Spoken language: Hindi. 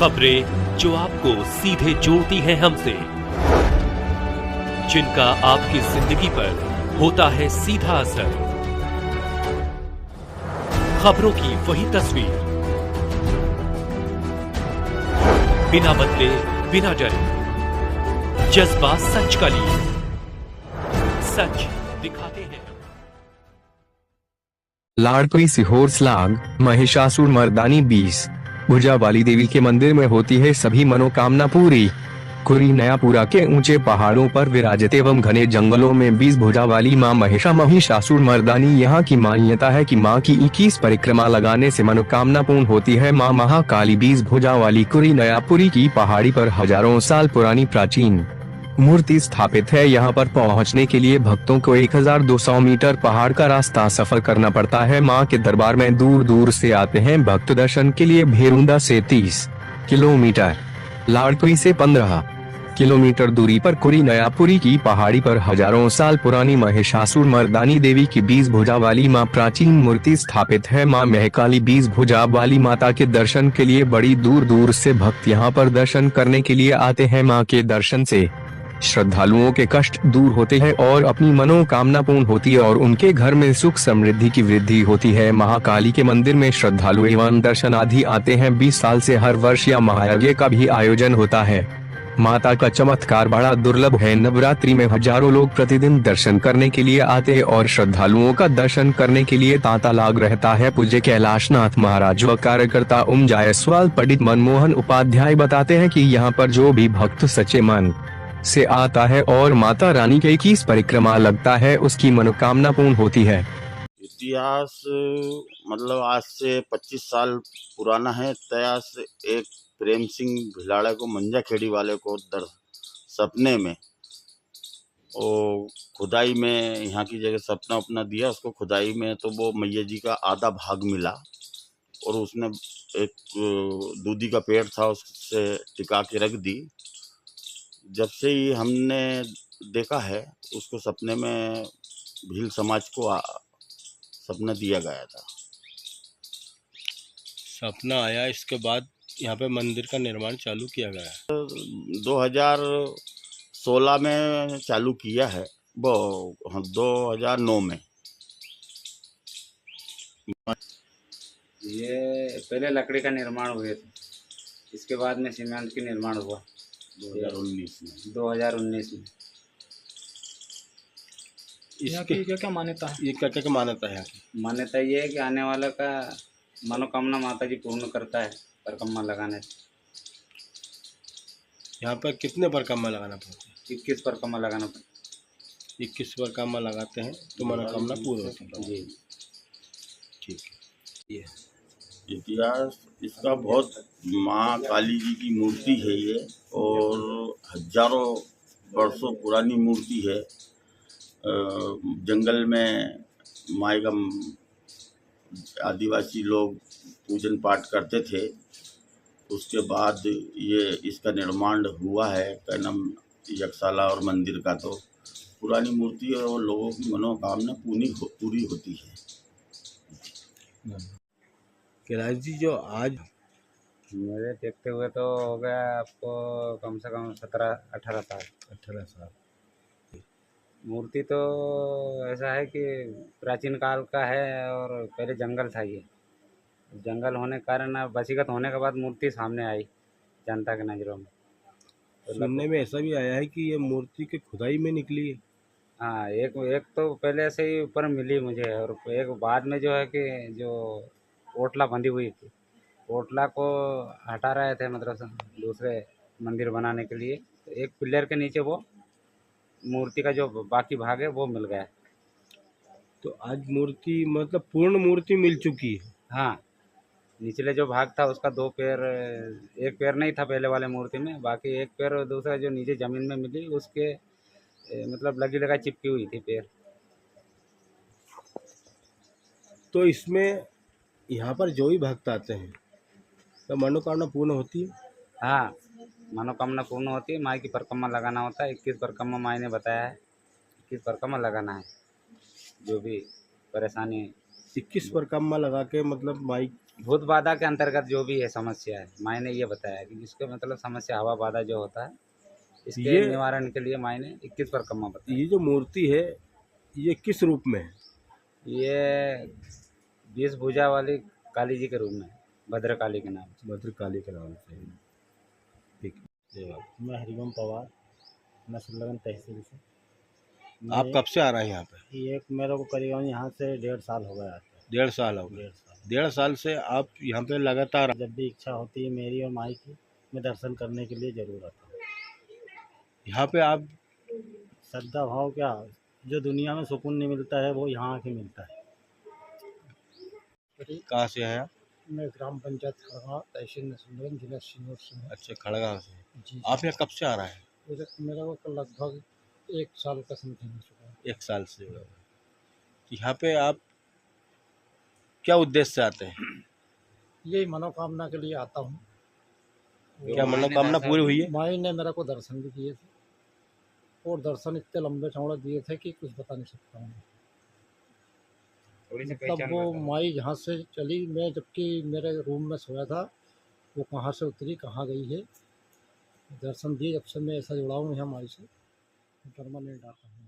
खबरें जो आपको सीधे जोड़ती हैं हमसे, जिनका आपकी जिंदगी पर होता है सीधा असर। खबरों की वही तस्वीर, बिना बदले बिना डरे, जज्बा सच का लिए, सच दिखाते हैं। लाड़कुई सीहोर स्लाग महिषासुर मर्दानी 20 भुजा वाली देवी के मंदिर में होती है सभी मनोकामना पूरी। कुरी नयापुरा के ऊंचे पहाड़ों पर विराजित एवं घने जंगलों में 20 भुजा वाली मां महिषासुर मर्दानी यहाँ की मान्यता है कि मां की 21 परिक्रमा लगाने से मनोकामना पूर्ण होती है। मां महाकाली 20 भुजा वाली कुरी नयापुरी की पहाड़ी पर हजारों साल पुरानी प्राचीन मूर्ति स्थापित है। यहाँ पर पहुँचने के लिए भक्तों को 1200 मीटर पहाड़ का रास्ता सफर करना पड़ता है। मां के दरबार में दूर दूर से आते हैं भक्त दर्शन के लिए। भेरुंदा से 30 किलोमीटर, लाड़कुई से 15 किलोमीटर दूरी पर कुरी नयापुरी की पहाड़ी पर हजारों साल पुरानी महिषासुर मर्दानी देवी की 20 भुजा वाली मां प्राचीन मूर्ति स्थापित है। मां महाकाली 20 भुजा वाली माता के दर्शन के लिए बड़ी दूर दूर से भक्त यहाँ पर दर्शन करने के लिए आते हैं। मां के दर्शन से श्रद्धालुओं के कष्ट दूर होते हैं और अपनी मनोकामना पूर्ण होती है और उनके घर में सुख समृद्धि की वृद्धि होती है। महाकाली के मंदिर में श्रद्धालु एवं दर्शनार्थी आते हैं। 20 साल से हर वर्ष या महायज्ञ का भी आयोजन होता है। माता का चमत्कार बड़ा दुर्लभ है। नवरात्रि में हजारों लोग प्रतिदिन दर्शन करने के लिए आते हैं और श्रद्धालुओं का दर्शन करने के लिए तांता लाग रहता है। पूज्य कैलाशनाथ महाराज व कार्यकर्ता जायसवाल पंडित मनमोहन उपाध्याय बताते हैं कि यहाँ पर जो भी भक्त सच्चे मन से आता है और माता रानी के 21 परिक्रमा लगता है, उसकी मनोकामना पूर्ण होती है। इतिहास मतलब आज से 25 साल पुराना है। इतिहास एक प्रेम सिंह भिलाड़ा को मंजा खेड़ी वाले को सपने में वो खुदाई में यहाँ की जगह सपना अपना दिया उसको खुदाई में, तो वो मैया जी का आधा भाग मिला और उसने एक दूधी का पेड़ था उससे टिका के रख दी। जब से ही हमने देखा है उसको सपने में भील समाज को सपना दिया गया था। सपना आया, इसके बाद यहाँ पे मंदिर का निर्माण चालू किया गया है। 2016 में चालू किया है, वो 2009 में। ये पहले लकड़ी का निर्माण हुए थे, इसके बाद में सीमेंट की निर्माण हुआ 2019 में। इसकी क्या मान्यता है? ये क्या मान्यता है? मान्यता ये है कि आने वाला का मनोकामना माता जी पूर्ण करता है परिक्रमा लगाने से। यहाँ पर कितने परिक्रमा लगाना पड़ता है? 21 परिक्रमा लगाना पड़ता है। 21 परिक्रमा लगाते हैं तो मनोकामना पूर्ण होती है जी, ठीक है। ये इतिहास इसका बहुत, माँ काली जी की मूर्ति है ये और हजारों वर्षों पुरानी मूर्ति है। जंगल में माँ का आदिवासी लोग पूजन पाठ करते थे। उसके बाद ये इसका निर्माण हुआ है कैनम यज्ञशाला और मंदिर का। तो पुरानी मूर्ति है और लोगों की मनोकामना पूरी होती है। कैलाश जी, जो आज मेरे देखते हुए तो हो गया आपको कम से कम 17-18 साल। 18 साल मूर्ति तो ऐसा है कि प्राचीन काल का है और पहले जंगल था। ये जंगल होने के कारण अब वसीगत होने के बाद मूर्ति सामने आई जनता के नज़रों में। तो सुनने में ऐसा भी आया है कि ये मूर्ति के खुदाई में निकली है। हाँ, एक तो पहले से ही ऊपर मिली मुझे और एक बाद में जो है कि जो ओटला बंधी हुई थी, ओटला को हटा रहे थे मतलब दूसरे मंदिर बनाने के लिए, तो एक पिलर के नीचे वो मूर्ति का जो बाकी भाग है वो मिल गया। तो आज मूर्ति मतलब पूर्ण मूर्ति मिल चुकी है। हाँ, निचले जो भाग था उसका 2 पैर, एक पैर नहीं था पहले वाले मूर्ति में, बाकी एक पैर और दूसरा जो नीचे ज़मीन में मिली उसके मतलब लगी लगा चिपकी हुई थी पैर। तो इसमें यहाँ पर जो भी भक्त आते हैं तो मनोकामना पूर्ण होती है। हाँ, मनोकामना पूर्ण होती है। माई की परिक्रमा लगाना होता है। 21 परिक्रमा माई ने बताया है, 21 परिक्रमा लगाना है। जो भी परेशानी 21 परिक्रमा लगा के मतलब माई भूत बाधा के अंतर्गत जो भी है समस्या है, मायने ये बताया कि जिसके मतलब समस्या हवा बाधा जो होता है, इसके ये- निवारण के लिए मायने 21 परिक्रमा बताया। ये जो मूर्ति है ये किस रूप में है? ये 20 भुजा वाली काली जी के रूप में है, भद्रकाली के नाम से। भद्रकाली के नाम से। ठीक है, जय बाबा। मैं हरिओम पवार, मैं सुंदरगंज तहसील से। आप मैं- कब से आ रहे हैं यहाँ पे? ये मेरे को करीबन यहाँ से 1.5 साल हो गया आता है। 1.5 साल हो गए। 1.5 साल 1.5 साल से आप यहाँ पे लगातार। जब भी इच्छा होती है मेरी और माई की, मैं दर्शन करने के लिए जरूर आता हूँ। यहाँ पे आप श्रद्धा भाव क्या, जो दुनिया में सुकून नहीं मिलता है वो यहाँ आके मिलता है। कहाँ से हैं आप? मैं ग्राम पंचायत खड़गा, तहसील में सुंदरगंज, जिला सीहोर से हूँ। अच्छा, खड़गांव से। जी आप यहाँ कब से आ रहे हैं? मेरा को लगभग 1 साल का समथिंग हो चुका है। 1 साल से। यहाँ पे आप क्या उद्देश्य से आते हैं? यही मनोकामना के लिए आता हूँ। क्या मनोकामना पूरी हुई है? माई ने मेरे को दर्शन भी दिए थे, और दर्शन इतने लंबे चौड़े दिए थे कि कुछ बता नहीं सकता हूँ। थोड़ी सी मतलब पहचान वो बताओ। माई जहाँ से चली, मैं जबकि मेरे रूम में सोया था, वो कहाँ से उतरी, कहाँ गई है, दर्शन दिए। जब से मैं ऐसा जुड़ा हूँ यहाँ माई से, परमानेंट आता हूँ।